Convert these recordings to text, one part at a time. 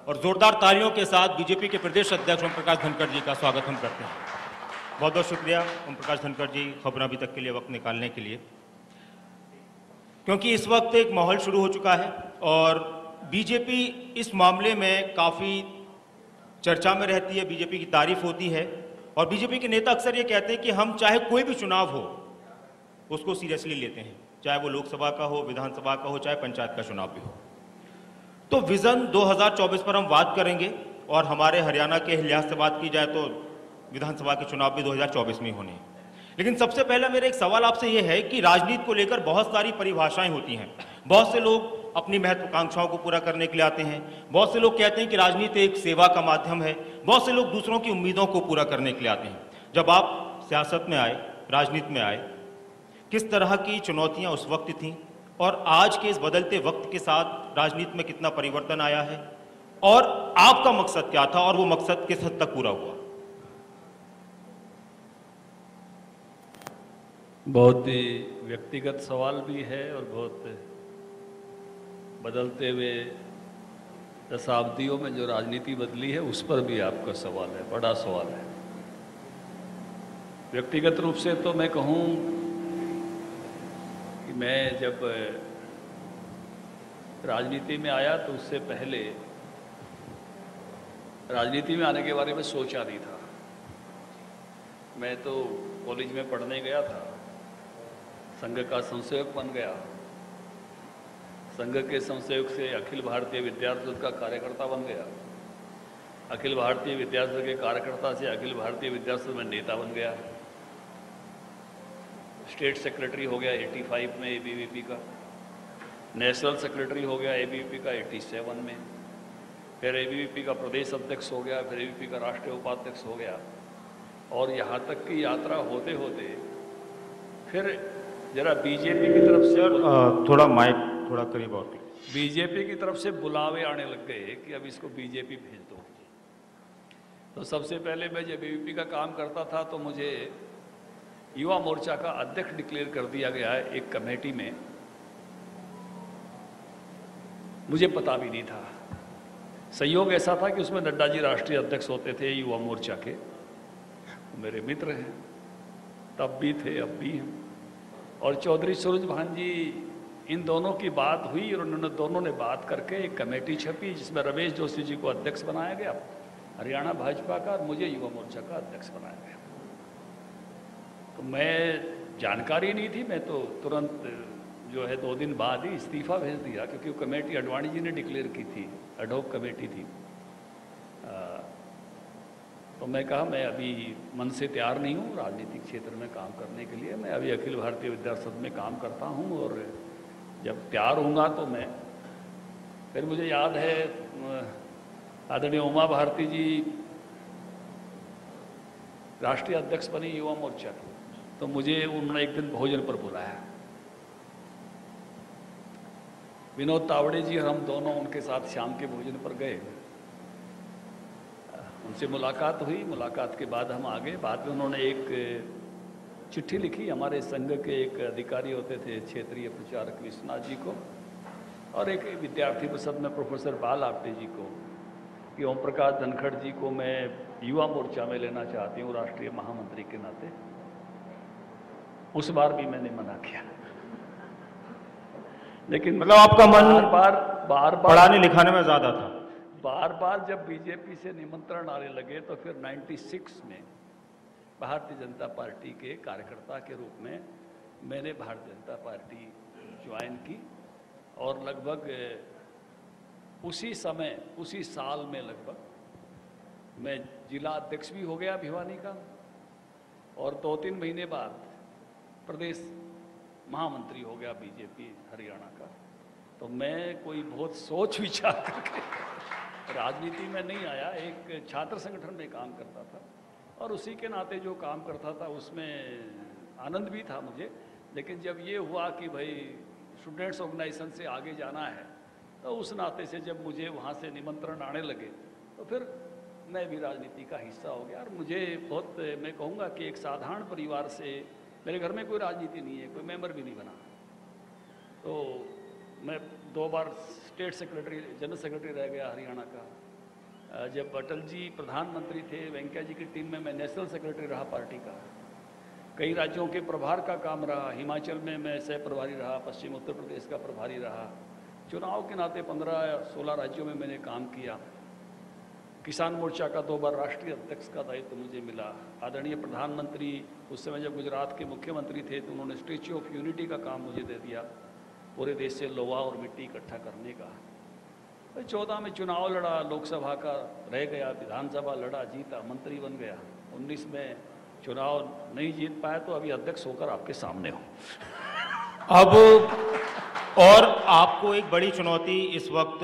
और जोरदार तालियों के साथ बीजेपी के प्रदेश अध्यक्ष ओम प्रकाश धनखड़ जी का स्वागत हम करते हैं। बहुत बहुत शुक्रिया ओम प्रकाश धनखड़ जी, खबरें अभी तक के लिए वक्त निकालने के लिए, क्योंकि इस वक्त एक माहौल शुरू हो चुका है और बीजेपी इस मामले में काफ़ी चर्चा में रहती है, बीजेपी की तारीफ होती है और बीजेपी के नेता अक्सर ये कहते हैं कि हम चाहे कोई भी चुनाव हो उसको सीरियसली लेते हैं, चाहे वो लोकसभा का हो, विधानसभा का हो, चाहे पंचायत का चुनाव भी हो। तो विजन 2024 पर हम बात करेंगे और हमारे हरियाणा के लिहाज से बात की जाए तो विधानसभा के चुनाव भी 2024 में होने हैं। लेकिन सबसे पहले मेरा एक सवाल आपसे यह है कि राजनीति को लेकर बहुत सारी परिभाषाएं होती हैं। बहुत से लोग अपनी महत्वाकांक्षाओं को पूरा करने के लिए आते हैं, बहुत से लोग कहते हैं कि राजनीति एक सेवा का माध्यम है, बहुत से लोग दूसरों की उम्मीदों को पूरा करने के लिए आते हैं। जब आप सियासत में आए, राजनीति में आए, किस तरह की चुनौतियां उस वक्त थीं और आज के इस बदलते वक्त के साथ राजनीति में कितना परिवर्तन आया है और आपका मकसद क्या था और वो मकसद किस हद तक पूरा हुआ? बहुत ही व्यक्तिगत सवाल भी है और बहुत बदलते हुए दशाब्दियों में जो राजनीति बदली है उस पर भी आपका सवाल है, बड़ा सवाल है। व्यक्तिगत रूप से तो मैं कहूँ कि मैं जब राजनीति में आया तो उससे पहले राजनीति में आने के बारे में सोचा नहीं था। मैं तो कॉलेज में पढ़ने गया था, संघ का संसेवक बन गया, संघ के संसेवक से अखिल भारतीय विद्यार्थी का कार्यकर्ता बन गया, अखिल भारतीय विद्यार्थी के कार्यकर्ता से अखिल भारतीय विद्यार्थी में नेता बन गया, स्टेट सेक्रेटरी हो गया 85 में एबीवीपी का, नेशनल सेक्रेटरी हो गया एबीवीपी का 87 में, फिर एबीवीपी का प्रदेश अध्यक्ष हो गया, फिर एबीवीपी का राष्ट्रीय उपाध्यक्ष हो गया और यहाँ तक की यात्रा होते होते फिर जरा बीजेपी की तरफ से थोड़ा माइक थोड़ा करीब और बीजेपी की तरफ से बुलावे आने लग गए कि अब इसको बीजेपी भेज दो। तो सबसे पहले मैं जब एबीवीपी का काम करता था तो मुझे युवा मोर्चा का अध्यक्ष डिक्लेयर कर दिया गया है एक कमेटी में, मुझे पता भी नहीं था। संयोग ऐसा था कि उसमें नड्डा जी राष्ट्रीय अध्यक्ष होते थे युवा मोर्चा के, मेरे मित्र हैं, तब भी थे अब भी हैं, और चौधरी सूरज भान जी, इन दोनों की बात हुई और उन्होंने दोनों ने बात करके एक कमेटी छपी जिसमें रमेश जोशी जी को अध्यक्ष बनाया गया हरियाणा भाजपा का और मुझे युवा मोर्चा का अध्यक्ष बनाया गया। तो मैं जानकारी नहीं थी, मैं तो तुरंत जो है 2 दिन बाद ही इस्तीफा भेज दिया क्योंकि वो कमेटी अडवाणी जी ने डिक्लेयर की थी, एडहॉक कमेटी थी। तो मैं कहा मैं अभी मन से तैयार नहीं हूँ राजनीतिक क्षेत्र में काम करने के लिए, मैं अभी अखिल भारतीय विद्यार्थी में काम करता हूँ और जब तैयार होऊंगा तो मैं फिर मुझे याद है आदरणीय उमा भारती जी राष्ट्रीय अध्यक्ष बनी युवा मोर्चा की, तो मुझे उन्होंने एक दिन भोजन पर बुलाया। विनोद तावड़े जी और हम दोनों उनके साथ शाम के भोजन पर गए, उनसे मुलाकात हुई। मुलाकात के बाद हम आगे, बाद में उन्होंने एक चिट्ठी लिखी हमारे संघ के एक अधिकारी होते थे क्षेत्रीय प्रचारक विश्वनाथ जी को और एक विद्यार्थी परिषद में प्रोफेसर बाल आप्टे जी को कि ओम प्रकाश धनखड़ जी को मैं युवा मोर्चा में लेना चाहती हूँ राष्ट्रीय महामंत्री के नाते। उस बार भी मैंने मना किया, लेकिन मतलब आपका मन बार पढ़ाने लिखाने में ज्यादा था। बार बार जब बीजेपी से निमंत्रण आने लगे तो फिर 96 में भारतीय जनता पार्टी के कार्यकर्ता के रूप में मैंने भारतीय जनता पार्टी ज्वाइन की और लगभग उसी समय उसी साल में लगभग मैं जिला अध्यक्ष भी हो गया भिवानी का और 2-3 महीने बाद प्रदेश महामंत्री हो गया बीजेपी हरियाणा का। तो मैं कोई बहुत सोच विचार करके राजनीति में नहीं आया, एक छात्र संगठन में काम करता था और उसी के नाते जो काम करता था उसमें आनंद भी था मुझे। लेकिन जब ये हुआ कि भाई स्टूडेंट्स ऑर्गेनाइजेशन से आगे जाना है तो उस नाते से जब मुझे वहाँ से निमंत्रण आने लगे तो फिर मैं भी राजनीति का हिस्सा हो गया। और मुझे बहुत, मैं कहूँगा कि एक साधारण परिवार से, मेरे घर में कोई राजनीति नहीं है, कोई मेंबर भी नहीं बना, तो मैं 2 बार स्टेट सेक्रेटरी जनरल सेक्रेटरी रह गया हरियाणा का, जब अटल जी प्रधानमंत्री थे, वेंकैया जी की टीम में मैं नेशनल सेक्रेटरी रहा पार्टी का। कई राज्यों के प्रभार का काम रहा। हिमाचल में मैं सह प्रभारी रहा, पश्चिम उत्तर प्रदेश का प्रभारी रहा। चुनाव के नाते 15 या 16 राज्यों में मैंने काम किया। किसान मोर्चा का 2 बार राष्ट्रीय अध्यक्ष का दायित्व मुझे मिला। आदरणीय प्रधानमंत्री उस समय जब गुजरात के मुख्यमंत्री थे तो उन्होंने स्टैच्यू ऑफ यूनिटी का काम मुझे दे दिया, पूरे देश से लोहा और मिट्टी इकट्ठा करने का। 14 में चुनाव लड़ा, लोकसभा का रह गया, विधानसभा लड़ा, जीता, मंत्री बन गया। 19 में चुनाव नहीं जीत पाया तो अभी अध्यक्ष होकर आपके सामने हूँ। अब और आपको एक बड़ी चुनौती इस वक्त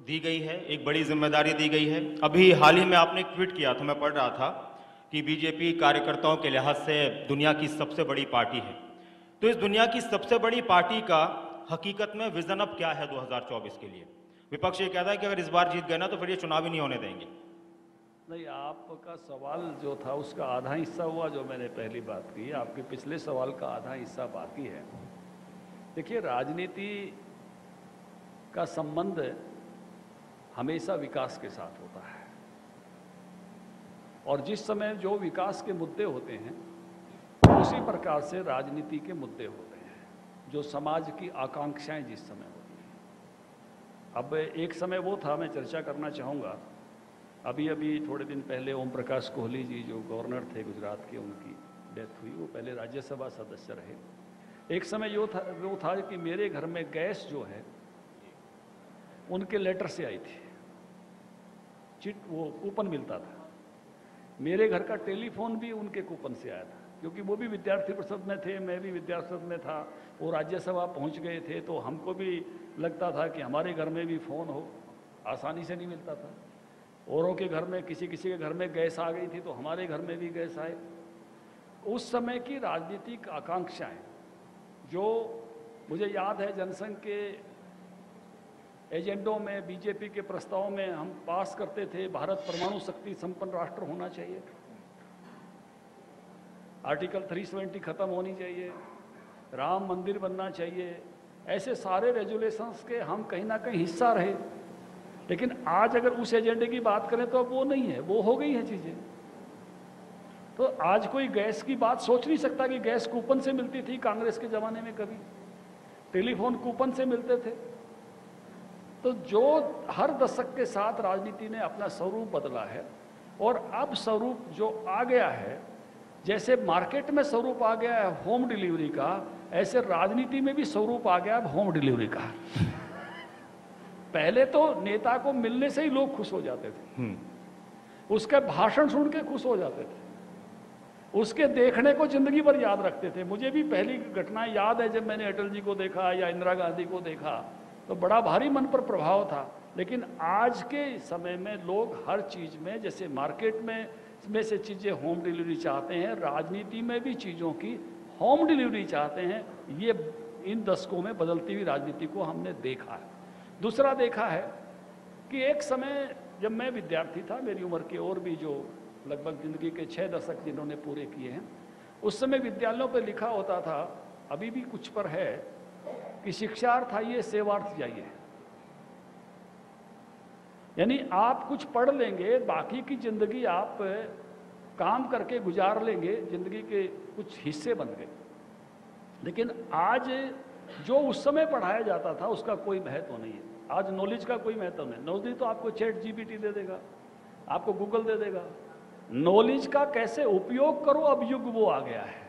दी गई है, एक बड़ी जिम्मेदारी दी गई है। अभी हाल ही में आपने एक ट्वीट किया था, मैं पढ़ रहा था कि बीजेपी कार्यकर्ताओं के लिहाज से दुनिया की सबसे बड़ी पार्टी है। तो इस दुनिया की सबसे बड़ी पार्टी का हकीकत में विजन अब क्या है 2024 के लिए? विपक्ष ये कहता है कि अगर इस बार जीत गए ना तो फिर ये चुनाव ही नहीं होने देंगे। नहीं, आपका सवाल जो था उसका आधा हिस्सा हुआ जो मैंने पहली बात की। आपके पिछले सवाल का आधा हिस्सा बाकी है। देखिए, राजनीति का संबंध हमेशा विकास के साथ होता है, और जिस समय जो विकास के मुद्दे होते हैं उसी प्रकार से राजनीति के मुद्दे होते हैं, जो समाज की आकांक्षाएं जिस समय होती हैं। अब एक समय वो था, मैं चर्चा करना चाहूँगा, अभी थोड़े दिन पहले ओम प्रकाश कोहली जी जो गवर्नर थे गुजरात के, उनकी डेथ हुई। वो पहले राज्यसभा सदस्य रहे। एक समय वो था कि मेरे घर में गैस जो है उनके लेटर से आई थी, चिट, वो कूपन मिलता था। मेरे घर का टेलीफोन भी उनके कूपन से आया था, क्योंकि वो भी विद्यार्थी परिषद में थे, मैं भी विद्यार्थी परिषद में था। वो राज्यसभा पहुंच गए थे तो हमको भी लगता था कि हमारे घर में भी फ़ोन हो। आसानी से नहीं मिलता था। औरों के घर में, किसी के घर में गैस आ गई थी तो हमारे घर में भी गैस आए। उस समय की राजनीतिक आकांक्षाएं जो मुझे याद है, जनसंघ के एजेंडों में, बीजेपी के प्रस्ताव में हम पास करते थे, भारत परमाणु शक्ति संपन्न राष्ट्र होना चाहिए, आर्टिकल 370 खत्म होनी चाहिए, राम मंदिर बनना चाहिए। ऐसे सारे रेजुलेशंस के हम कहीं ना कहीं हिस्सा रहे। लेकिन आज अगर उस एजेंडे की बात करें तो अब वो नहीं है, वो हो गई है चीज़ें। तो आज कोई गैस की बात सोच नहीं सकता कि गैस कूपन से मिलती थी कांग्रेस के ज़माने में, कभी टेलीफोन कूपन से मिलते थे। तो जो हर दशक के साथ राजनीति ने अपना स्वरूप बदला है, और अब स्वरूप जो आ गया है, जैसे मार्केट में स्वरूप आ गया है होम डिलीवरी का, ऐसे राजनीति में भी स्वरूप आ गया है होम डिलीवरी का। पहले तो नेता को मिलने से ही लोग खुश हो जाते थे, उसका भाषण सुन के खुश हो जाते थे, उसके देखने को जिंदगी भर याद रखते थे। मुझे भी पहली घटनाएं याद है, जब मैंने अटल जी को देखा या इंदिरा गांधी को देखा तो बड़ा भारी मन पर प्रभाव था। लेकिन आज के समय में लोग हर चीज़ में, जैसे मार्केट में से चीज़ें होम डिलीवरी चाहते हैं, राजनीति में भी चीज़ों की होम डिलीवरी चाहते हैं। ये इन दशकों में बदलती हुई राजनीति को हमने देखा है। दूसरा देखा है कि एक समय जब मैं विद्यार्थी था, मेरी उम्र के और भी जो लगभग ज़िंदगी के 6 दशक जिन्होंने पूरे किए हैं, उस समय विद्यालयों पर लिखा होता था, अभी भी कुछ पर है, कि शिक्षार्थ आइए सेवार्थ जाइए। यानी आप कुछ पढ़ लेंगे, बाकी की जिंदगी आप काम करके गुजार लेंगे, जिंदगी के कुछ हिस्से बन गए। लेकिन आज जो उस समय पढ़ाया जाता था उसका कोई महत्व नहीं है। आज नॉलेज का कोई महत्व नहीं। नॉलेज तो आपको चैट जीपीटी दे देगा, आपको गूगल दे देगा। नॉलेज का कैसे उपयोग करो, अब युग वो आ गया है।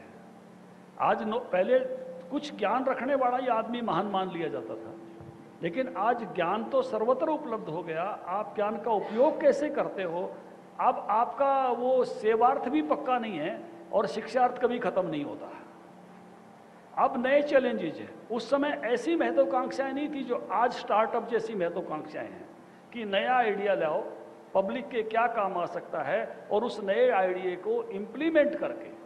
आज पहले कुछ ज्ञान रखने वाला ही आदमी महान मान लिया जाता था, लेकिन आज ज्ञान तो सर्वत्र उपलब्ध हो गया। आप ज्ञान का उपयोग कैसे करते हो, अब आपका वो सेवार्थ भी पक्का नहीं है और शिक्षार्थ कभी खत्म नहीं होता। अब नए चैलेंजेज हैं। उस समय ऐसी महत्वाकांक्षाएं नहीं थी जो आज स्टार्टअप जैसी महत्वाकांक्षाएं हैं, कि नया आइडिया लाओ, पब्लिक के क्या काम आ सकता है, और उस नए आइडिया को इम्प्लीमेंट करके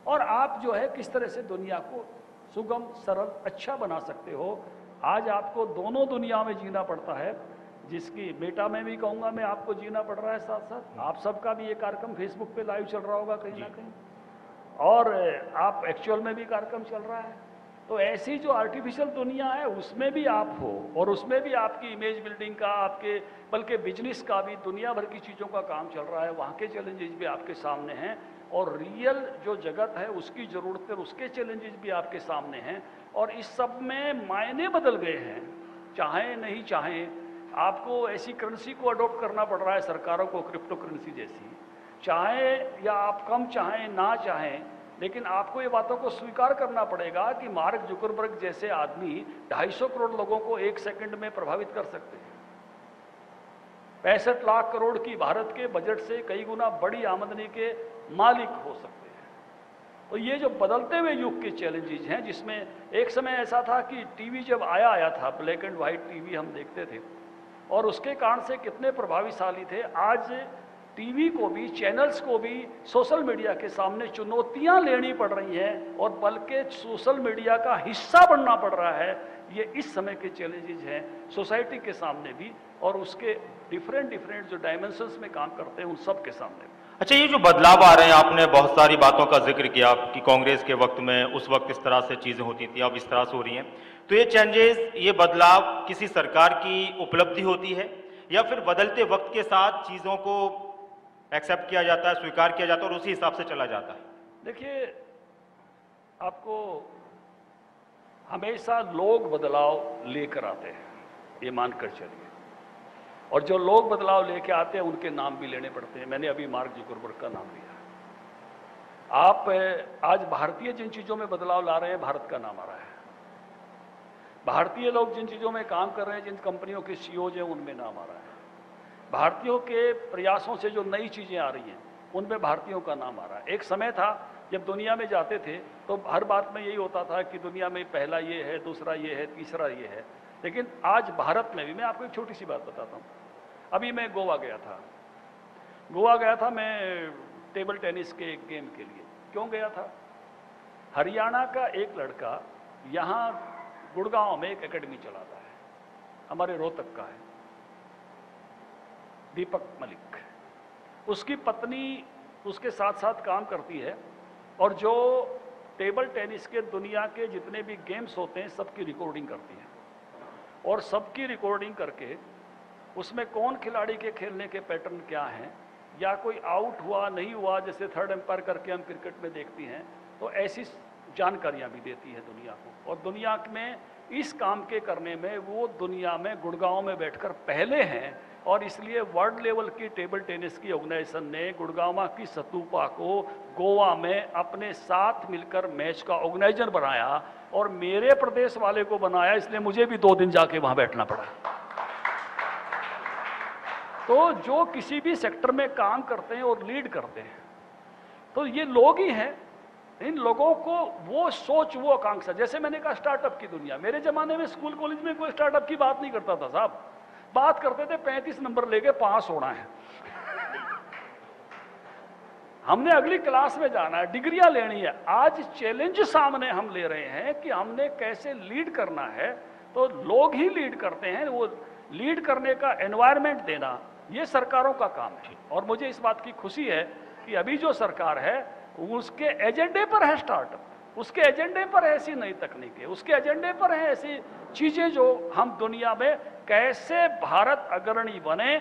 और आप जो है किस तरह से दुनिया को सुगम, सरल, अच्छा बना सकते हो। आज आपको दोनों दुनिया में जीना पड़ता है, जिसकी बेटा मैं भी कहूँगा मैं आपको जीना पड़ रहा है, साथ साथ आप सबका भी ये कार्यक्रम फेसबुक पे लाइव चल रहा होगा कहीं ना कहीं, और आप एक्चुअल में भी कार्यक्रम चल रहा है। तो ऐसी जो आर्टिफिशियल दुनिया है उसमें भी आप हो और उसमें भी आपकी इमेज बिल्डिंग का, आपके बल्कि बिजनेस का भी, दुनिया भर की चीज़ों का काम चल रहा है, वहाँ के चैलेंजेस भी आपके सामने हैं और रियल जो जगत है उसकी ज़रूरतें, उसके चैलेंजेस भी आपके सामने हैं और इस सब में मायने बदल गए हैं। चाहें नहीं चाहें आपको ऐसी करेंसी को अडॉप्ट करना पड़ रहा है सरकारों को, क्रिप्टो करेंसी जैसी, चाहे या आप कम चाहें ना चाहें, लेकिन आपको ये बातों को स्वीकार करना पड़ेगा कि मार्क जुकरबर्ग जैसे आदमी 250 करोड़ लोगों को एक सेकंड में प्रभावित कर सकते हैं। 65 लाख करोड़ की भारत के बजट से कई गुना बड़ी आमदनी के मालिक हो सकते हैं। तो ये जो बदलते हुए युग के चैलेंजेस हैं, जिसमें एक समय ऐसा था कि टीवी जब आया था, ब्लैक एंड व्हाइट टीवी हम देखते थे और उसके कारण से कितने प्रभावशाली थे। आज टीवी को भी, चैनल्स को भी सोशल मीडिया के सामने चुनौतियां लेनी पड़ रही हैं और बल्कि सोशल मीडिया का हिस्सा बनना पड़ रहा है। ये इस समय के चैलेंजेस हैं सोसाइटी के सामने भी और उसके डिफरेंट जो डायमेंशंस में काम करते हैं उन सब के सामने। अच्छा, ये जो बदलाव आ रहे हैं, आपने बहुत सारी बातों का जिक्र किया कि कांग्रेस के वक्त में उस वक्त इस तरह से चीजें होती थी, अब इस तरह से हो रही हैं, तो ये चेंजेस, ये बदलाव किसी सरकार की उपलब्धि होती है या फिर बदलते वक्त के साथ चीजों को एक्सेप्ट किया जाता है, स्वीकार किया जाता है और उसी हिसाब से चला जाता है? देखिए, आपको हमेशा लोग बदलाव लेकर आते हैं, ये मानकर चलिए, और जो लोग बदलाव लेकर आते हैं उनके नाम भी लेने पड़ते हैं। मैंने अभी मार्क जुकरबर्ग का नाम लिया। आप आज भारतीय जिन चीज़ों में बदलाव ला रहे हैं, भारत का नाम आ रहा है। भारतीय लोग जिन चीज़ों में काम कर रहे हैं, जिन कंपनियों के सीईओज हैं, उनमें नाम आ रहा है। भारतीयों के प्रयासों से जो नई चीज़ें आ रही हैं उनमें भारतीयों का नाम आ रहा है। एक समय था जब दुनिया में जाते थे तो हर बात में यही होता था कि दुनिया में पहला ये है, दूसरा ये है, तीसरा ये है, लेकिन आज भारत में भी, मैं आपको एक छोटी सी बात बताता हूँ। अभी मैं गोवा गया था मैं टेबल टेनिस के एक गेम के लिए। क्यों गया था? हरियाणा का एक लड़का यहाँ गुड़गांव में एक एकेडमी चलाता है, हमारे रोहतक का है, दीपक मलिक। उसकी पत्नी उसके साथ साथ काम करती है और जो टेबल टेनिस के दुनिया के जितने भी गेम्स होते हैं सबकी रिकॉर्डिंग करती है और सबकी रिकॉर्डिंग करके उसमें कौन खिलाड़ी के खेलने के पैटर्न क्या हैं, या कोई आउट हुआ नहीं हुआ, जैसे थर्ड एम्पायर करके हम क्रिकेट में देखती हैं, तो ऐसी जानकारियां भी देती है दुनिया को। और दुनिया में इस काम के करने में वो दुनिया में गुड़गांव में बैठकर पहले हैं और इसलिए वर्ल्ड लेवल की टेबल टेनिस की ऑर्गेनाइजेशन ने गुड़गांव की सतूपा को गोवा में अपने साथ मिलकर मैच का ऑर्गेनाइजर बनाया और मेरे प्रदेश वाले को बनाया, इसलिए मुझे भी 2 दिन जाके वहां बैठना पड़ा। तो जो किसी भी सेक्टर में काम करते हैं और लीड करते हैं, तो ये लोग ही हैं। इन लोगों को वो सोच, वो आकांक्षा, जैसे मैंने कहा स्टार्टअप की दुनिया, मेरे जमाने में स्कूल कॉलेज में कोई स्टार्टअप की बात नहीं करता था साहब, बात करते थे 35 नंबर लेके पास होना है हमने अगली क्लास में जाना है, डिग्रियां लेनी है। आज चैलेंज सामने हम ले रहे हैं कि हमने कैसे लीड करना है, तो लोग ही लीड करते हैं। वो लीड करने का एनवायरनमेंट देना ये सरकारों का काम है और मुझे इस बात की खुशी है कि अभी जो सरकार है उसके एजेंडे पर है स्टार्टअप, उसके एजेंडे पर है ऐसी नई तकनीकें, उसके एजेंडे पर है ऐसी चीजें जो हम दुनिया में कैसे भारत अग्रणी बने।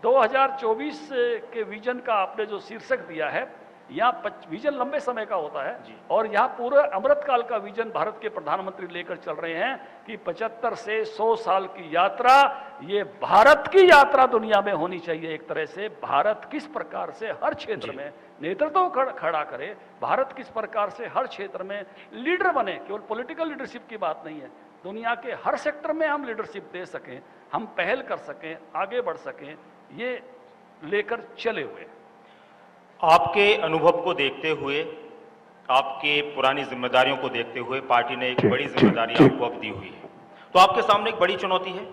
2024 के विजन का आपने जो शीर्षक दिया है, यहाँ विजन लंबे समय का होता है और यहाँ पूरे अमृतकाल का विजन भारत के प्रधानमंत्री लेकर चल रहे हैं कि 75 से 100 साल की यात्रा, ये भारत की यात्रा दुनिया में होनी चाहिए। एक तरह से भारत किस प्रकार से हर क्षेत्र में नेतृत्व खड़ा करे, भारत किस प्रकार से हर क्षेत्र में लीडर बने, केवल पॉलिटिकल लीडरशिप की बात नहीं है, दुनिया के हर सेक्टर में हम लीडरशिप दे सकें, हम पहल कर सकें, आगे बढ़ सकें, ये लेकर चले हुए। आपके अनुभव को देखते हुए, आपके पुरानी जिम्मेदारियों को देखते हुए पार्टी ने एक बड़ी जिम्मेदारी आपको अब दी हुई है, तो आपके सामने एक बड़ी चुनौती है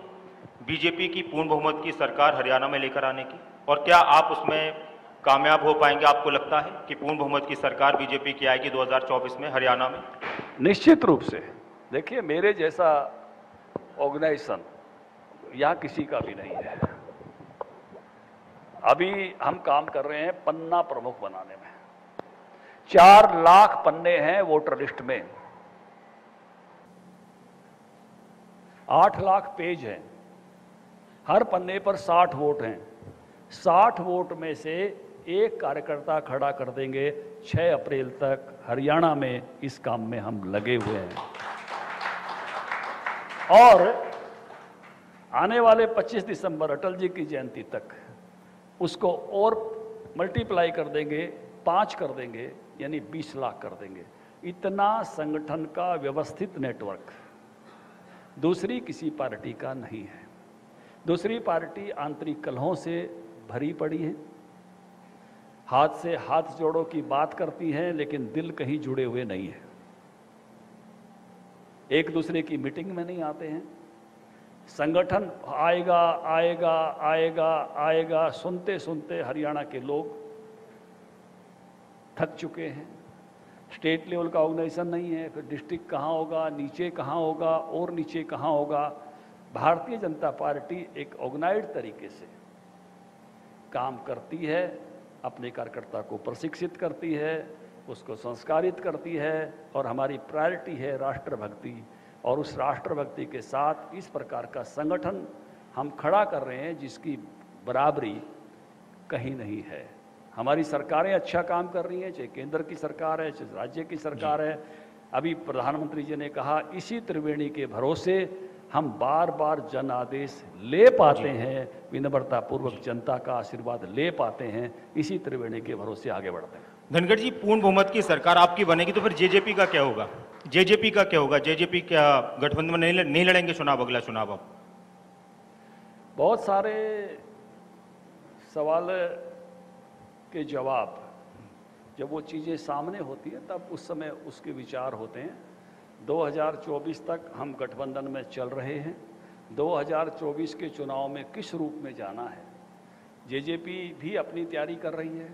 बीजेपी की पूर्ण बहुमत की सरकार हरियाणा में लेकर आने की, और क्या आप उसमें कामयाब हो पाएंगे? आपको लगता है कि पूर्ण बहुमत की सरकार बीजेपी की आएगी 2024 में हरियाणा में? निश्चित रूप से। देखिए, मेरे जैसा ऑर्गेनाइजेशन यहाँ किसी का भी नहीं है। अभी हम काम कर रहे हैं पन्ना प्रमुख बनाने में। 4 लाख पन्ने हैं वोटर लिस्ट में। 8 लाख पेज हैं, हर पन्ने पर 60 वोट हैं। 60 वोट में से एक कार्यकर्ता खड़ा कर देंगे। 6 अप्रैल तक हरियाणा में इस काम में हम लगे हुए हैं और आने वाले 25 दिसंबर अटल जी की जयंती तक उसको और मल्टीप्लाई कर देंगे, 5 कर देंगे, यानी 20 लाख कर देंगे। इतना संगठन का व्यवस्थित नेटवर्क दूसरी किसी पार्टी का नहीं है। दूसरी पार्टी आंतरिक कलहों से भरी पड़ी है, हाथ से हाथ जोड़ो की बात करती है, लेकिन दिल कहीं जुड़े हुए नहीं है। एक दूसरे की मीटिंग में नहीं आते हैं। संगठन आएगा आएगा आएगा आएगा सुनते सुनते हरियाणा के लोग थक चुके हैं। स्टेट लेवल का ऑर्गेनाइजेशन नहीं है, फिर डिस्ट्रिक्ट कहाँ होगा, नीचे कहाँ होगा और नीचे कहाँ होगा। भारतीय जनता पार्टी एक ऑर्गेनाइज्ड तरीके से काम करती है, अपने कार्यकर्ता को प्रशिक्षित करती है, उसको संस्कारित करती है और हमारी प्रायोरिटी है राष्ट्रभक्ति। और उस राष्ट्रभक्ति के साथ इस प्रकार का संगठन हम खड़ा कर रहे हैं जिसकी बराबरी कहीं नहीं है। हमारी सरकारें अच्छा काम कर रही हैं, चाहे केंद्र की सरकार है, चाहे राज्य की सरकार है। अभी प्रधानमंत्री जी ने कहा इसी त्रिवेणी के भरोसे हम बार बार जन आदेश ले पाते हैं, विनम्रता पूर्वक जनता का आशीर्वाद ले पाते हैं, इसी त्रिवेणी के भरोसे आगे बढ़ते हैं। धनखड़ जी, पूर्ण बहुमत की सरकार आपकी बनेगी तो फिर जेजेपी का क्या होगा? जेजेपी का क्या होगा? जेजेपी क्या गठबंधन में नहीं लड़ेंगे चुनाव, अगला चुनाव? अब बहुत सारे सवाल के जवाब जब वो चीज़ें सामने होती है तब उस समय उसके विचार होते हैं। 2024 तक हम गठबंधन में चल रहे हैं। 2024 के चुनाव में किस रूप में जाना है, जेजेपी भी अपनी तैयारी कर रही है।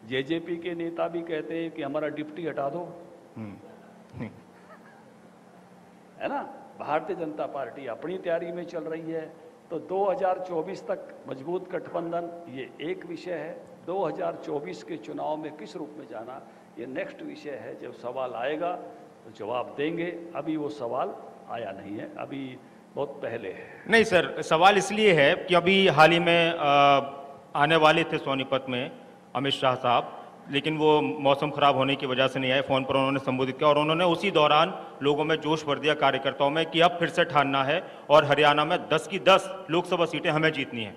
जेजेपी के नेता भी कहते हैं कि हमारा डिप्टी हटा दो, है ना। भारतीय जनता पार्टी अपनी तैयारी में चल रही है। तो 2024 तक मजबूत गठबंधन ये एक विषय है। 2024 के चुनाव में किस रूप में जाना ये नेक्स्ट विषय है। जब सवाल आएगा तो जवाब देंगे। अभी वो सवाल आया नहीं है, अभी बहुत पहले है। नहीं सर, सवाल इसलिए है कि अभी हाल ही में आने वाले थे सोनीपत में अमित शाह साहब, लेकिन वो मौसम खराब होने की वजह से नहीं आए। फ़ोन पर उन्होंने संबोधित किया और उन्होंने उसी दौरान लोगों में जोश भर दिया, कार्यकर्ताओं में, कि अब फिर से ठानना है और हरियाणा में 10 की 10 लोकसभा सीटें हमें जीतनी है।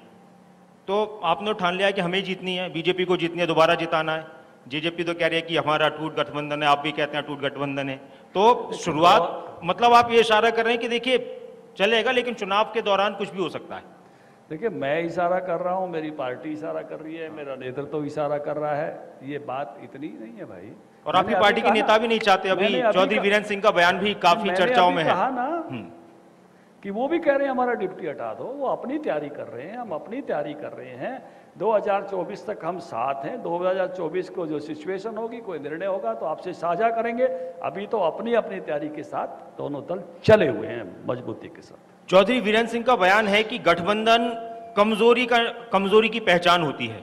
तो आपने ठान लिया है कि हमें जीतनी है, बीजेपी को जीतनी है, दोबारा जिताना है। जेजेपी तो कह रही है कि हमारा टूट गठबंधन है, आप भी कहते हैं टूट गठबंधन है। तो शुरुआत, मतलब आप ये इशारा कर रहे हैं कि देखिए चलेगा, लेकिन चुनाव के दौरान कुछ भी हो सकता है। देखिए, मैं इशारा कर रहा हूँ, मेरी पार्टी इशारा कर रही है, मेरा नेतृत्व इशारा कर रहा है, ये बात इतनी नहीं है भाई। और आपकी पार्टी के नेता भी नहीं चाहते। अभी चौधरी वीरेंद्र सिंह का बयान भी काफी चर्चाओं में है। कहा ना कि वो भी कह रहे हैं हमारा डिप्टी हटा दो। वो अपनी तैयारी कर रहे हैं, हम अपनी तैयारी कर रहे हैं। 2024 तक हम साथ हैं। 2024 को जो सिचुएशन होगी, कोई निर्णय होगा तो आपसे साझा करेंगे। अभी तो अपनी अपनी तैयारी के साथ दोनों दल चले हुए हैं मजबूती के साथ। चौधरी वीरेंद्र सिंह का बयान है कि गठबंधन कमजोरी की पहचान होती है,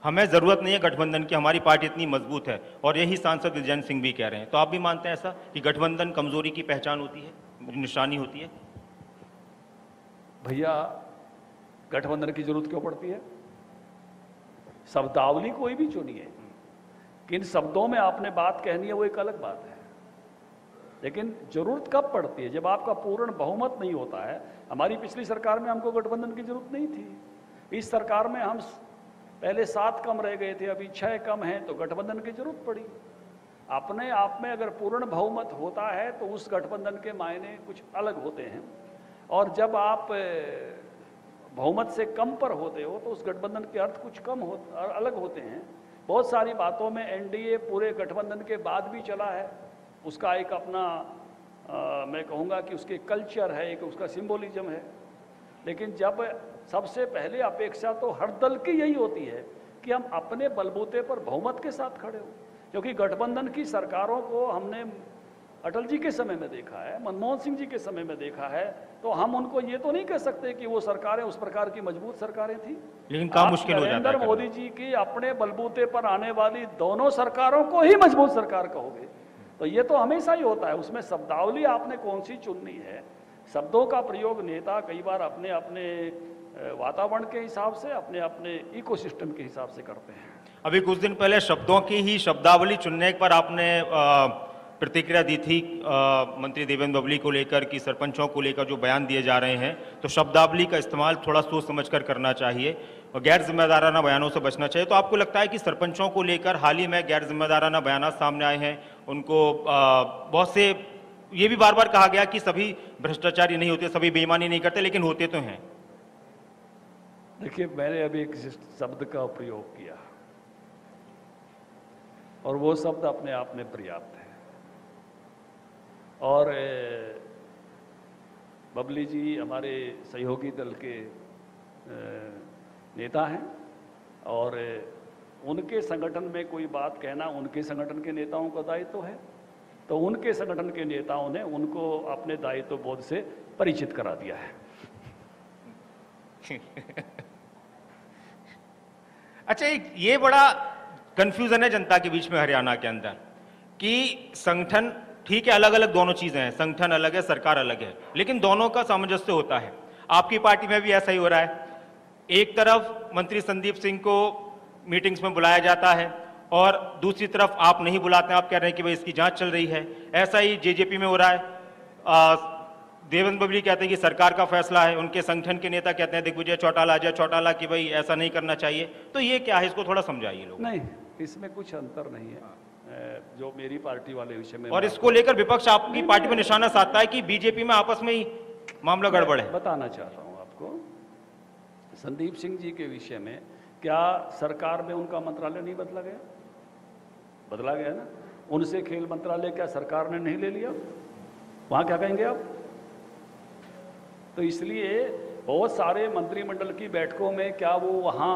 हमें जरूरत नहीं है गठबंधन की, हमारी पार्टी इतनी मजबूत है। और यही सांसद विजयन सिंह भी कह रहे हैं। तो आप भी मानते हैं ऐसा कि गठबंधन कमजोरी की पहचान होती है, निशानी होती है? भैया, गठबंधन की जरूरत क्यों पड़ती है? शब्दावली कोई भी चुनिए, किन शब्दों में आपने बात कहनी है वो एक अलग बात है। लेकिन जरूरत कब पड़ती है? जब आपका पूर्ण बहुमत नहीं होता है। हमारी पिछली सरकार में हमको गठबंधन की जरूरत नहीं थी। इस सरकार में हम पहले 7 कम रह गए थे, अभी 6 कम हैं, तो गठबंधन की जरूरत पड़ी। अपने आप में अगर पूर्ण बहुमत होता है तो उस गठबंधन के मायने कुछ अलग होते हैं। और जब आप बहुमत से कम पर होते हो तो उस गठबंधन के अर्थ कुछ अलग होते हैं। बहुत सारी बातों में एनडीए पूरे गठबंधन के बाद भी चला है। उसका एक अपना मैं कहूँगा कि उसके कल्चर है, एक उसका सिंबोलिज्म है। लेकिन जब सबसे पहले अपेक्षा तो हर दल की यही होती है कि हम अपने बलबूते पर बहुमत के साथ खड़े हो। क्योंकि गठबंधन की सरकारों को हमने अटल जी के समय में देखा है, मनमोहन सिंह जी के समय में देखा है, तो हम उनको ये तो नहीं कह सकते कि वो सरकारें उस प्रकार की मजबूत सरकारें थी। लेकिन काम मुश्किल हो जाता है। नरेंद्र मोदी जी की अपने बलबूते पर आने वाली दोनों सरकारों को ही मजबूत सरकार कहोगे, तो ये तो हमेशा ही होता है। उसमें शब्दावली आपने कौन सी चुननी है, शब्दों का प्रयोग नेता कई बार अपने अपने वातावरण के हिसाब से, अपने अपने इकोसिस्टम के हिसाब से करते हैं। अभी कुछ दिन पहले शब्दों की ही शब्दावली चुनने पर आपने प्रतिक्रिया दी थी मंत्री देवेंद्र बबली को लेकर कि सरपंचों को लेकर जो बयान दिए जा रहे हैं तो शब्दावली का इस्तेमाल थोड़ा सोच समझकर करना चाहिए और गैर जिम्मेदाराना बयानों से बचना चाहिए। तो आपको लगता है कि सरपंचों को लेकर हाल ही में गैर जिम्मेदाराना बयान सामने आए हैं, उनको बहुत से ये भी बार बार कहा गया कि सभी भ्रष्टाचारी नहीं होते, सभी बेईमानी नहीं करते, लेकिन होते तो हैं। देखिए, मैंने अभी एक शब्द का प्रयोग किया और वो शब्द अपने आप में पर्याप्त है। और बबली जी हमारे सहयोगी दल के नेता हैं और उनके संगठन में कोई बात कहना उनके संगठन के नेताओं का दायित्व है, तो उनके संगठन के नेताओं ने उनको अपने दायित्व बोध से परिचित करा दिया है। अच्छा, ये बड़ा कंफ्यूजन है जनता के बीच में हरियाणा के अंदर कि संगठन ठीक है, अलग अलग दोनों चीजें हैं, संगठन अलग है, सरकार अलग है, लेकिन दोनों का सामंजस्य होता है। आपकी पार्टी में भी ऐसा ही हो रहा है, एक तरफ मंत्री संदीप सिंह को मीटिंग्स में बुलाया जाता है और दूसरी तरफ आप नहीं बुलाते, आप कह रहे हैं कि भाई इसकी जांच चल रही है। ऐसा ही जेजेपी में हो रहा है, देवेंद्र बबली कहते हैं कि सरकार का फैसला है, उनके संगठन के नेता कहते हैं दिग्विजय चौटाला, अजय चौटाला कि भाई ऐसा नहीं करना चाहिए। तो ये क्या है, इसको थोड़ा समझाइए लोग। नहीं, इसमें कुछ अंतर नहीं है जो मेरी पार्टी वाले विषय में। और इसको लेकर विपक्ष आपकी पार्टी में निशाना साधता है कि बीजेपी में आपस में ही मामला गड़बड़ है। बताना चाहता हूं आपको, संदीप सिंह जी के विषय में क्या सरकार में उनका मंत्रालय नहीं बदला गया? बदला गया ना। उनसे खेल मंत्रालय क्या सरकार ने नहीं ले लिया? वहां क्या कहेंगे आप? तो इसलिए बहुत सारे मंत्रिमंडल की बैठकों में क्या वो वहां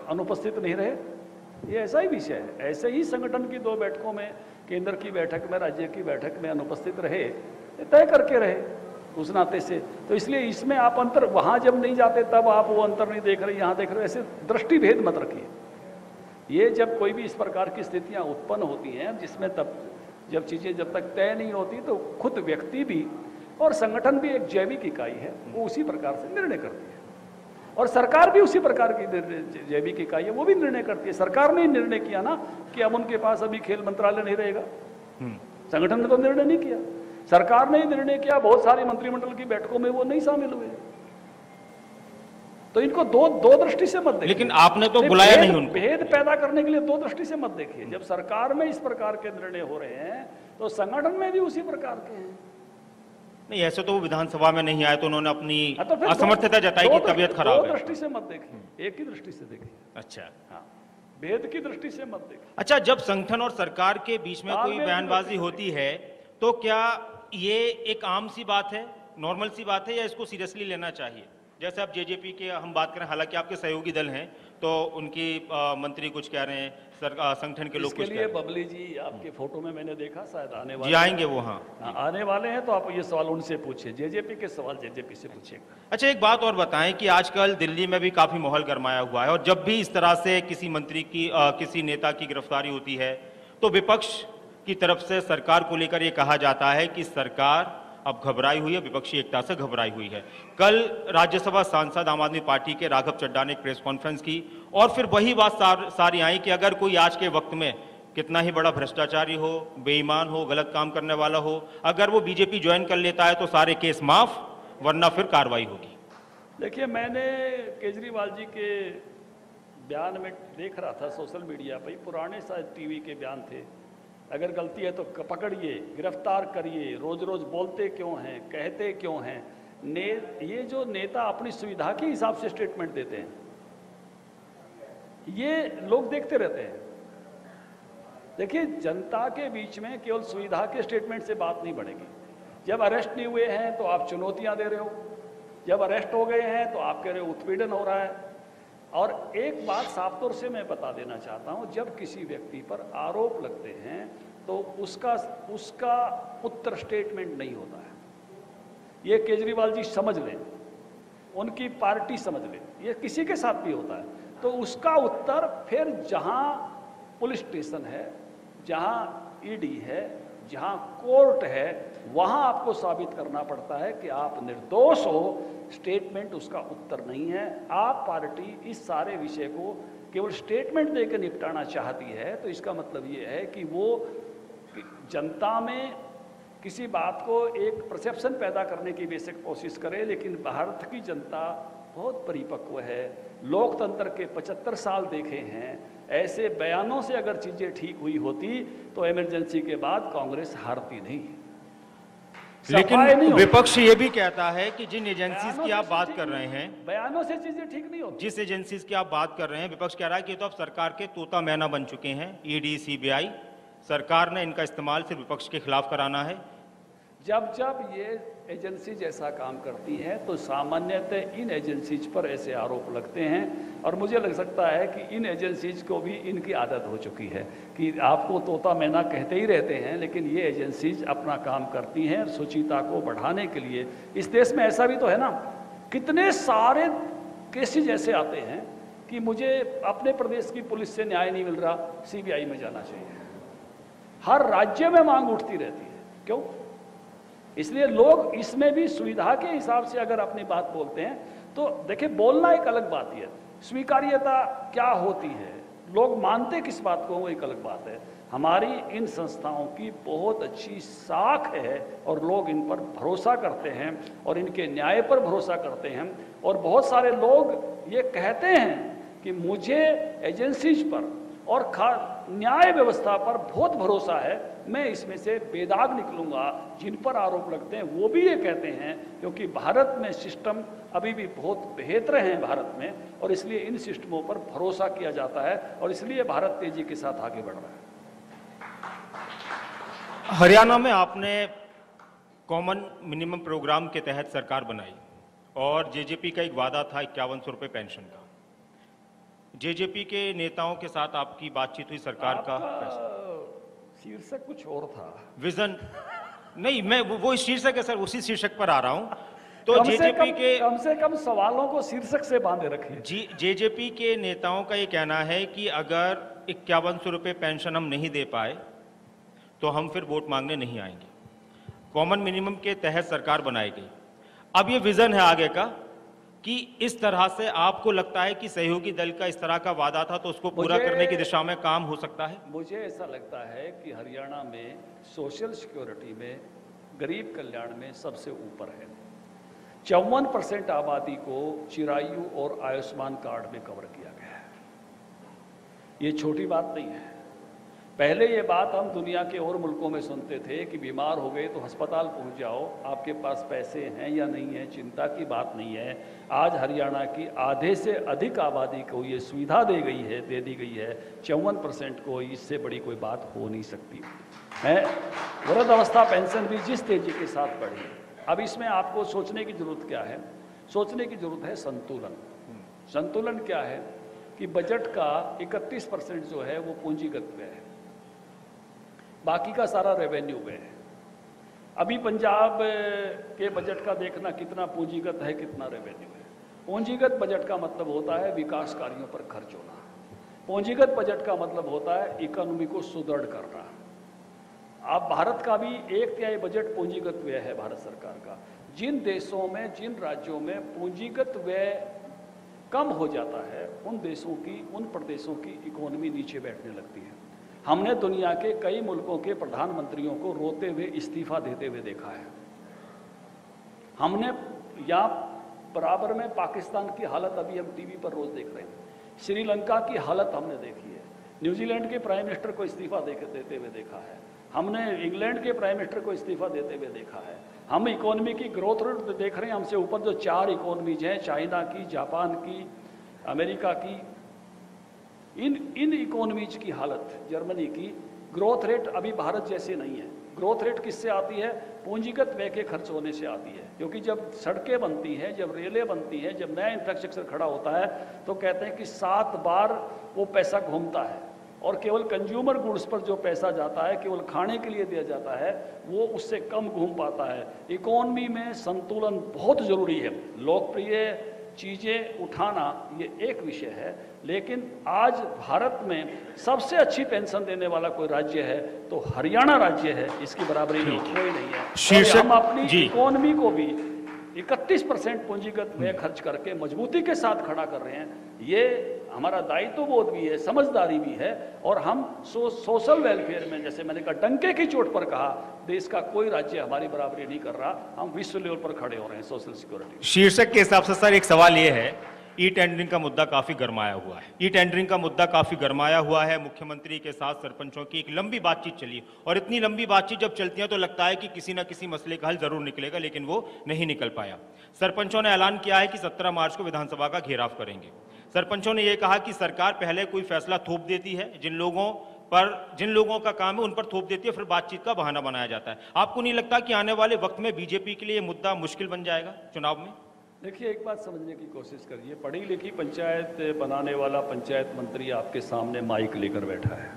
अनुपस्थित नहीं रहे? ये ऐसा ही विषय है। ऐसे ही संगठन की 2 बैठकों में, केंद्र की बैठक में, राज्य की बैठक में अनुपस्थित रहे, तय करके रहे उस नाते से। तो इसलिए इसमें आप अंतर, वहां जब नहीं जाते तब आप वो अंतर नहीं देख रहे, यहां देख रहे, ऐसे दृष्टि भेद मत रखिए। ये जब कोई भी इस प्रकार की स्थितियां उत्पन्न होती हैं, जिसमें तब जब चीजें जब तक तय नहीं होती तो खुद व्यक्ति भी और संगठन भी एक जैविक इकाई है, वो उसी प्रकार से निर्णय करती है और सरकार भी उसी प्रकार की जैविक इकाई है, वो भी निर्णय करती है। सरकार ने निर्णय किया ना कि अब उनके पास अभी खेल मंत्रालय नहीं रहेगा, संगठन ने तो निर्णय नहीं किया, सरकार ने ही निर्णय किया। बहुत सारी मंत्रिमंडल की बैठकों में वो नहीं शामिल हुए। तो इनको दो दृष्टि से मत देखिए। लेकिन आपने तो बुलाया नहीं उनको। भेद पैदा करने के लिए 2 दृष्टि से मत देखिए। जब सरकार में इस प्रकार के निर्णय हो रहे हैं तो संगठन में भी उसी प्रकार के हैं। नहीं, ऐसे तो वो विधानसभा में नहीं आए तो उन्होंने अपनी तो असमर्थता जताई कि तबीयत खराब है। 2 दृष्टि से मत देखिए, एक ही दृष्टि से देखिए। अच्छा, हाँ, भेद की दृष्टि से मत देखिए। अच्छा, जब संगठन और सरकार के बीच में कोई बयानबाजी होती है तो क्या ये एक आम सी बात है, नॉर्मल सी बात है, या इसको सीरियसली लेना चाहिए? जैसे अब जेजेपी के हम बात करें, हालांकि आपके सहयोगी दल हैं तो उनकी मंत्री कुछ कह रहे हैं, संगठन के लोग कुछ कह रहे हैं। बबली जी आपके फोटो में मैंने देखा, शायद आने वाले जी आएंगे वो। हाँ, आने वाले हैं, तो आप ये सवाल उनसे पूछिए, जेजेपी के सवाल जेजेपी से पूछिए। अच्छा, एक बात और बताएं कि आजकल दिल्ली में भी काफी माहौल गरमाया हुआ है और जब भी इस तरह से किसी मंत्री की किसी नेता की गिरफ्तारी होती है तो विपक्ष की तरफ से सरकार को लेकर यह कहा जाता है कि सरकार अब घबराई हुई है, विपक्षी एकता से घबराई हुई है। कल राज्यसभा सांसद आम आदमी पार्टी के राघव चड्ढा ने एक प्रेस कॉन्फ्रेंस की और फिर वही बात सारी आई कि अगर कोई आज के वक्त में कितना ही बड़ा भ्रष्टाचारी हो, बेईमान हो, गलत काम करने वाला हो, अगर वो बीजेपी ज्वाइन कर लेता है तो सारे केस माफ, वरना फिर कार्रवाई होगी। देखिए, मैंने केजरीवाल जी के बयान में देख रहा था सोशल मीडिया पर, पुराने शायद टीवी के बयान थे, अगर गलती है तो पकड़िए, गिरफ्तार करिए, रोज रोज बोलते क्यों हैं, कहते क्यों हैं। ये जो नेता अपनी सुविधा के हिसाब से स्टेटमेंट देते हैं, ये लोग देखते रहते हैं। देखिए, जनता के बीच में केवल सुविधा के स्टेटमेंट से बात नहीं बढ़ेगी। जब अरेस्ट नहीं हुए हैं तो आप चुनौतियां दे रहे हो, जब अरेस्ट हो गए हैं तो आप कह रहे हो उत्पीड़न हो रहा है। और एक बात साफ तौर से मैं बता देना चाहता हूं, जब किसी व्यक्ति पर आरोप लगते हैं तो उसका उत्तर स्टेटमेंट नहीं होता है। ये केजरीवाल जी समझ लें, उनकी पार्टी समझ ले, ये किसी के साथ भी होता है। तो उसका उत्तर फिर जहां पुलिस स्टेशन है, जहां ईडी है, जहां कोर्ट है वहां आपको साबित करना पड़ता है कि आप निर्दोष हो। स्टेटमेंट उसका उत्तर नहीं है। आप पार्टी इस सारे विषय को केवल स्टेटमेंट देकर निपटाना चाहती है, तो इसका मतलब ये है कि वो जनता में किसी बात को एक परसेप्शन पैदा करने की बेसिक कोशिश करे। लेकिन भारत की जनता बहुत परिपक्व है, लोकतंत्र के 75 साल देखे हैं। ऐसे बयानों से अगर चीजें ठीक हुई होती तो इमरजेंसी के बाद कांग्रेस हारती नहीं। लेकिन विपक्ष ये भी कहता है कि जिन एजेंसीज की आप बात कर रहे हैं, बयानों से चीजें ठीक नहीं होती। जिस एजेंसीज की आप बात कर रहे हैं, विपक्ष कह रहा है कि तो अब सरकार के तोता मैना बन चुके हैं। ईडी, सीबीआई, सरकार ने इनका इस्तेमाल सिर्फ विपक्ष के खिलाफ कराना है। जब जब ये एजेंसी जैसा काम करती है तो सामान्यतः इन एजेंसीज पर ऐसे आरोप लगते हैं, और मुझे लग सकता है कि इन एजेंसीज को भी इनकी आदत हो चुकी है कि आपको तोता मैना कहते ही रहते हैं, लेकिन ये एजेंसीज अपना काम करती हैं शुचिता को बढ़ाने के लिए। इस देश में ऐसा भी तो है ना, कितने सारे केसेज ऐसे आते हैं कि मुझे अपने प्रदेश की पुलिस से न्याय नहीं मिल रहा, सीबीआई में जाना चाहिए। हर राज्य में मांग उठती रहती है। क्यों? इसलिए लोग इसमें भी सुविधा के हिसाब से अगर अपनी बात बोलते हैं तो देखिए, बोलना एक अलग बात है, स्वीकार्यता क्या होती है, लोग मानते किस बात को, वो एक अलग बात है। हमारी इन संस्थाओं की बहुत अच्छी साख है और लोग इन पर भरोसा करते हैं और इनके न्याय पर भरोसा करते हैं। और बहुत सारे लोग ये कहते हैं कि मुझे एजेंसीज पर और न्याय व्यवस्था पर बहुत भरोसा है, मैं इसमें से बेदाग निकलूंगा। जिन पर आरोप लगते हैं वो भी ये कहते हैं, क्योंकि भारत में सिस्टम अभी भी बहुत बेहतर हैं भारत में, और इसलिए इन सिस्टमों पर भरोसा किया जाता है और इसलिए भारत तेजी के साथ आगे बढ़ रहा है। हरियाणा में आपने कॉमन मिनिमम प्रोग्राम के तहत सरकार बनाई और जेजेपी का एक वादा था 5100 रुपये पेंशन का। जेजेपी के नेताओं के साथ आपकी बातचीत हुई सरकार का शीर्षक कुछ और था, विजन नहीं, मैं वो शीर्षक है सर, उसी शीर्षक पर आ रहा हूं। तो जेजेपी के कम से कम सवालों को शीर्षक से बांधे रखिए। जेजेपी के नेताओं का ये कहना है कि अगर 5100 रुपये पेंशन हम नहीं दे पाए तो हम फिर वोट मांगने नहीं आएंगे। कॉमन मिनिमम के तहत सरकार बनाई गई। अब ये विजन है आगे का कि इस तरह से आपको लगता है कि सहयोगी दल का इस तरह का वादा था तो उसको पूरा करने की दिशा में काम हो सकता है? मुझे ऐसा लगता है कि हरियाणा में सोशल सिक्योरिटी में, गरीब कल्याण में सबसे ऊपर है। 54% आबादी को चिरायु और आयुष्मान कार्ड में कवर किया गया है। ये छोटी बात नहीं है। पहले ये बात हम दुनिया के और मुल्कों में सुनते थे कि बीमार हो गए तो अस्पताल पहुंच जाओ, आपके पास पैसे हैं या नहीं है चिंता की बात नहीं है। आज हरियाणा की आधे से अधिक आबादी को ये सुविधा दे दी गई है। 54% को इससे बड़ी कोई बात हो नहीं सकती है। वृद्धावस्था पेंशन भी जिस तेजी के साथ बढ़ी, अब इसमें आपको सोचने की जरूरत क्या है? सोचने की जरूरत है संतुलन। संतुलन क्या है कि बजट का 31% जो है वो पूंजीगत व्यय है, बाकी का सारा रेवेन्यू व्यय है। अभी पंजाब के बजट का देखना कितना पूंजीगत है, कितना रेवेन्यू है। पूंजीगत बजट का मतलब होता है विकास कार्यों पर खर्च होना। पूंजीगत बजट का मतलब होता है इकोनॉमी को सुदृढ़ करना। अब भारत का भी 1/3 बजट पूंजीगत व्यय है भारत सरकार का। जिन देशों में, जिन राज्यों में पूंजीगत व्यय कम हो जाता है, उन देशों की, उन प्रदेशों की इकोनॉमी नीचे बैठने लगती है। हमने दुनिया के कई मुल्कों के प्रधानमंत्रियों को रोते हुए, इस्तीफा देते हुए देखा है। हमने यहाँ बराबर में पाकिस्तान की हालत अभी हम टीवी पर रोज देख रहे हैं। श्रीलंका की हालत हमने देखी है। न्यूजीलैंड के प्राइम मिनिस्टर को इस्तीफा देते हुए देखा है। हमने इंग्लैंड के प्राइम मिनिस्टर को इस्तीफा देते हुए देखा है। हम इकोनॉमी की ग्रोथ रेट देख रहे हैं। हमसे ऊपर जो 4 इकोनॉमीज हैं, चाइना की, जापान की, अमेरिका की, इन इकोनॉमीज की हालत, जर्मनी की ग्रोथ रेट अभी भारत जैसे नहीं है। ग्रोथ रेट किससे आती है? पूंजीगत व्यय के खर्च होने से आती है। क्योंकि जब सड़कें बनती हैं, जब रेलें बनती हैं, जब नया इंफ्रास्ट्रक्चर खड़ा होता है तो कहते हैं कि 7 बार वो पैसा घूमता है, और केवल कंज्यूमर गुड्स पर जो पैसा जाता है, केवल खाने के लिए दिया जाता है, वो उससे कम घूम पाता है। इकोनॉमी में संतुलन बहुत जरूरी है। लोकप्रिय चीज़ें उठाना ये एक विषय है, लेकिन आज भारत में सबसे अच्छी पेंशन देने वाला कोई राज्य है तो हरियाणा राज्य है, इसकी बराबरी में कोई नहीं है। शीर्षक और हम अपनी इकोनॉमी को भी 31% पूंजीगत व्यय खर्च करके मजबूती के साथ खड़ा कर रहे हैं। ये हमारा दायित्व बोध भी है, समझदारी भी है, और हम सोशल वेलफेयर में, जैसे मैंने कहा, डंके की चोट पर कहा, देश का कोई राज्य हमारी बराबरी नहीं कर रहा। हम विश्व लेवल पर खड़े हो रहे हैं सोशल सिक्योरिटी। शीर्षक के हिसाब से सर एक सवाल ये है, ई टेंडरिंग का मुद्दा काफी गरमाया हुआ है। ई टेंडरिंग का मुद्दा काफी गरमाया हुआ है। मुख्यमंत्री के साथ सरपंचों की एक लंबी बातचीत चली, और इतनी लंबी बातचीत जब चलती है तो लगता है कि किसी ना किसी मसले का हल जरूर निकलेगा, लेकिन वो नहीं निकल पाया। सरपंचों ने ऐलान किया है कि 17 मार्च को विधानसभा का घेराव करेंगे। सरपंचों ने यह कहा कि सरकार पहले कोई फैसला थोप देती है, जिन लोगों का काम है उन पर थोप देती है, फिर बातचीत का बहाना बनाया जाता है। आपको नहीं लगता कि आने वाले वक्त में बीजेपी के लिए ये मुद्दा मुश्किल बन जाएगा चुनाव में? देखिए, एक बात समझने की कोशिश करिए, पढ़ी लिखी पंचायत बनाने वाला पंचायत मंत्री आपके सामने माइक लेकर बैठा है,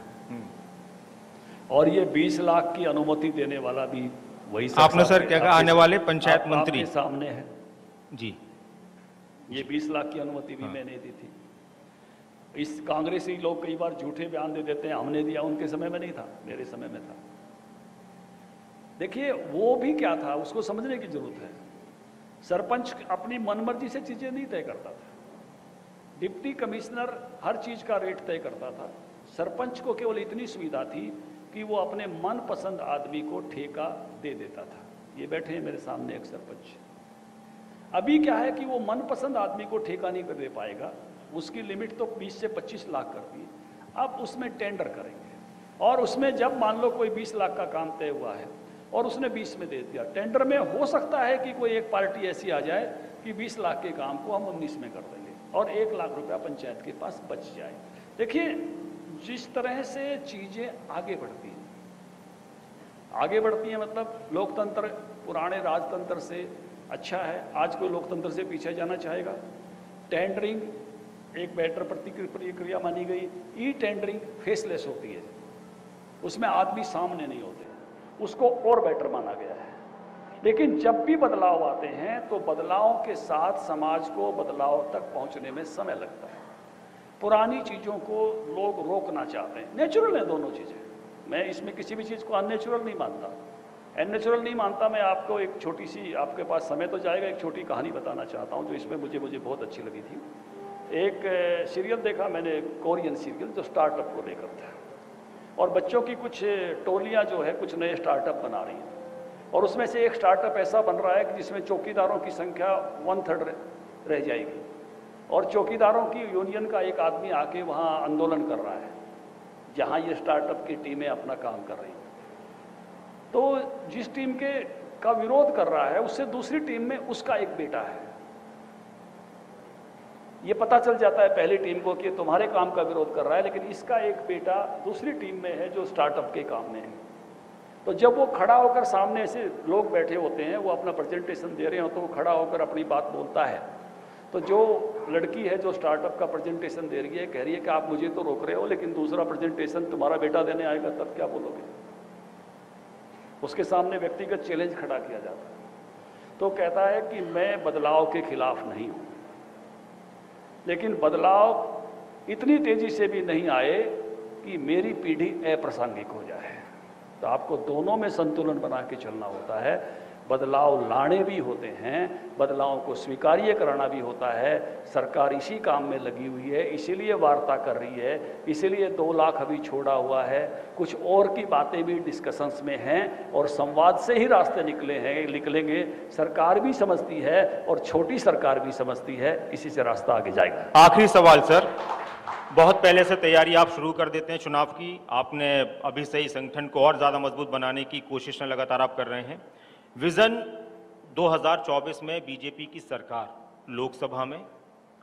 और ये 20 लाख की अनुमति देने वाला भी वही। आपने सर क्या कहा, आने वाले पंचायत मंत्री आपके सामने है जी। ये 20 लाख की अनुमति भी मैंने दी थी। इस कांग्रेसी लोग कई बार झूठे बयान दे देते हैं, हमने दिया, उनके समय में नहीं था, मेरे समय में था। देखिए, वो भी क्या था उसको समझने की जरूरत है। सरपंच अपनी मनमर्जी से चीजें नहीं तय करता था, डिप्टी कमिश्नर हर चीज का रेट तय करता था। सरपंच को केवल इतनी सुविधा थी कि वो अपने मनपसंद आदमी को ठेका दे देता था। ये बैठे हैं मेरे सामने एक सरपंच। अभी क्या है कि वो मनपसंद आदमी को ठेका नहीं कर दे पाएगा, उसकी लिमिट तो 20 से 25 लाख कर दी। अब उसमें टेंडर करेंगे, और उसमें जब मान लो कोई 20 लाख का काम तय हुआ है और उसने 20 में दे दिया, टेंडर में हो सकता है कि कोई एक पार्टी ऐसी आ जाए कि 20 लाख के काम को हम 19 में कर देंगे और 1 लाख रुपया पंचायत के पास बच जाए। देखिए, जिस तरह से चीजें आगे बढ़ती हैं मतलब लोकतंत्र पुराने राजतंत्र से अच्छा है। आज कोई लोकतंत्र से पीछे जाना चाहेगा? टेंडरिंग एक बेटर प्रक्रिया मानी गई। ई टेंडरिंग फेसलेस होती है, उसमें आदमी सामने नहीं होते, उसको और बेटर माना गया है। लेकिन जब भी बदलाव आते हैं तो बदलाव के साथ समाज को बदलाव तक पहुंचने में समय लगता है। पुरानी चीज़ों को लोग रोकना चाहते हैं। नेचुरल है दोनों चीज़ें, मैं इसमें किसी भी चीज़ को अननेचुरल नहीं मानता, अननेचुरल नहीं मानता। मैं आपको एक छोटी सी, आपके पास समय तो जाएगा, एक छोटी कहानी बताना चाहता हूँ जो इसमें मुझे बहुत अच्छी लगी थी। एक सीरियल देखा मैंने, कोरियन सीरियल, जो स्टार्टअप को लेकर था, और बच्चों की कुछ टोलियां जो है कुछ नए स्टार्टअप बना रही हैं, और उसमें से एक स्टार्टअप ऐसा बन रहा है कि जिसमें चौकीदारों की संख्या 1/3 रह जाएगी, और चौकीदारों की यूनियन का एक आदमी आके वहाँ आंदोलन कर रहा है जहाँ ये स्टार्टअप की टीमें अपना काम कर रही हैं। तो जिस टीम का विरोध कर रहा है उससे दूसरी टीम में उसका एक बेटा है। ये पता चल जाता है पहली टीम को कि तुम्हारे काम का विरोध कर रहा है, लेकिन इसका एक बेटा दूसरी टीम में है जो स्टार्टअप के काम में है। तो जब वो खड़ा होकर, सामने ऐसे लोग बैठे होते हैं, वो अपना प्रेजेंटेशन दे रहे हो, तो वो खड़ा होकर अपनी बात बोलता है। तो जो लड़की है जो स्टार्टअप का प्रेजेंटेशन दे रही है, कह रही है कि आप मुझे तो रोक रहे हो, लेकिन दूसरा प्रेजेंटेशन तुम्हारा बेटा देने आएगा तब क्या बोलोगे? उसके सामने व्यक्तिगत चैलेंज खड़ा किया जाता है। तो कहता है कि मैं बदलाव के खिलाफ नहीं हूं, लेकिन बदलाव इतनी तेजी से भी नहीं आए कि मेरी पीढ़ी अप्रासंगिक हो जाए। तो आपको दोनों में संतुलन बना के चलना होता है। बदलाव लाने भी होते हैं, बदलावों को स्वीकार्य कराना भी होता है। सरकार इसी काम में लगी हुई है, इसीलिए वार्ता कर रही है, इसीलिए 2 लाख अभी छोड़ा हुआ है। कुछ और की बातें भी डिस्कशंस में हैं, और संवाद से ही रास्ते निकलेंगे। सरकार भी समझती है और छोटी सरकार भी समझती है, इसी से रास्ता आगे जाएगा। आखिरी सवाल सर, बहुत पहले से तैयारी आप शुरू कर देते हैं चुनाव की, आपने अभी से ही संगठन को और ज़्यादा मजबूत बनाने की कोशिशें लगातार आप कर रहे हैं। विजन 2024 में बीजेपी की सरकार लोकसभा में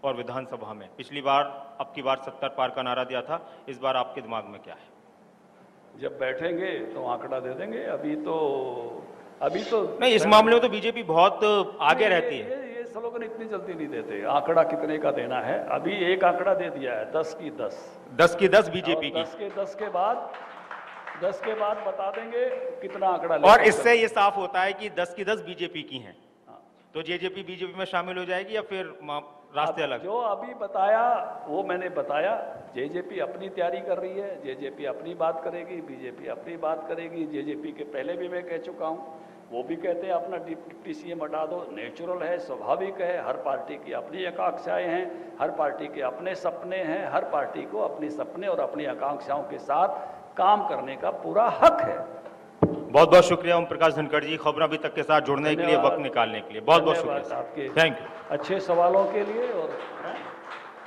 और विधानसभा में, पिछली बार अब की बार 70 पार का नारा दिया था, इस बार आपके दिमाग में क्या है? जब बैठेंगे तो आंकड़ा दे देंगे। अभी तो नहीं, इस मामले में तो बीजेपी बहुत आगे रहती है। ये स्लोगन इतनी जल्दी नहीं देते। आंकड़ा कितने का देना है? अभी एक आंकड़ा दे दिया है, 10 की 10। 10 की 10 बीजेपी की। 10 के बाद बता देंगे कितना आंकड़ा। और इससे ये साफ होता है कि 10 की 10 बीजेपी की हैं। तो जेजेपी बीजेपी में शामिल हो जाएगी या फिर रास्ते अलग। जो अभी बताया वो मैंने बताया। जेजेपी अपनी तैयारी कर रही है, जेजेपी अपनी बात करेगी, बीजेपी अपनी बात करेगी। जेजेपी के पहले भी मैं कह चुका हूँ, वो भी कहते हैं अपना डिप्टी सीएम हटा दो, नेचुरल है, स्वाभाविक है। हर पार्टी की अपनी आकांक्षाएं हैं, हर पार्टी के अपने सपने हैं, हर पार्टी को अपने सपने और अपनी आकांक्षाओं के साथ काम करने का पूरा हक है। बहुत बहुत शुक्रिया ओम प्रकाश धनखड़ जी, खबर अभी तक के साथ जुड़ने के लिए, वक्त निकालने के लिए बहुत बहुत शुक्रिया आपके थैंक यू। अच्छे सवालों के लिए, और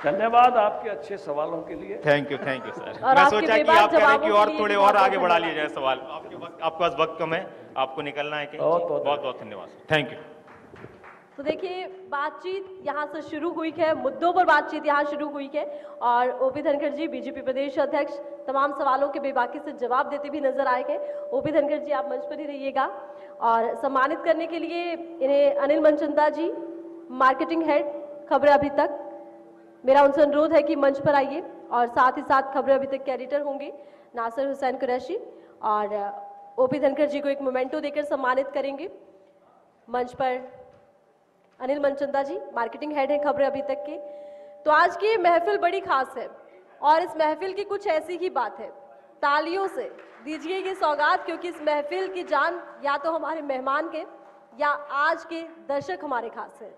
धन्यवाद आपके अच्छे सवालों के लिए। Thank you sir. और मैं आपके सोचा कि बेबाक आप कह रहे हैं कि जवाबों और के लिए थोड़े भी और बहुत आगे बढ़ा धन्यवाद। लिए जाए सवाल। आपके पास वक्त कम है, आपको निकलना है कहीं। बहुत बहुत धन्यवाद, थैंक यू। तो देखिए, बातचीत यहाँ से शुरू हुई है, मुद्दों पर बातचीत यहाँ शुरू हुई है, और ओपी धनखड़ जी बीजेपी प्रदेश अध्यक्ष तमाम सवालों के बेबाकी से जवाब देते भी नजर आए हैं। ओपी धनखड़ जी आप मंच पर ही रहिएगा, और सम्मानित करने के लिए इन्हें अनिल मनचंदा जी, मार्केटिंग हेड खबरें अभी तक, मेरा उनसे अनुरोध है कि मंच पर आइए, और साथ ही साथ खबरें अभी तक के एडिटर होंगे नासिर हुसैन कुरैशी, और ओपी धनखड़ जी को एक मोमेंटो देकर सम्मानित करेंगे। मंच पर अनिल मनचंदा जी, मार्केटिंग हेड है खबरें अभी तक के। तो आज की महफिल बड़ी खास है, और इस महफिल की कुछ ऐसी ही बात है। तालियों से दीजिए ये सौगात, क्योंकि इस महफिल की जान या तो हमारे मेहमान के या आज के दर्शक हमारे खास हैं।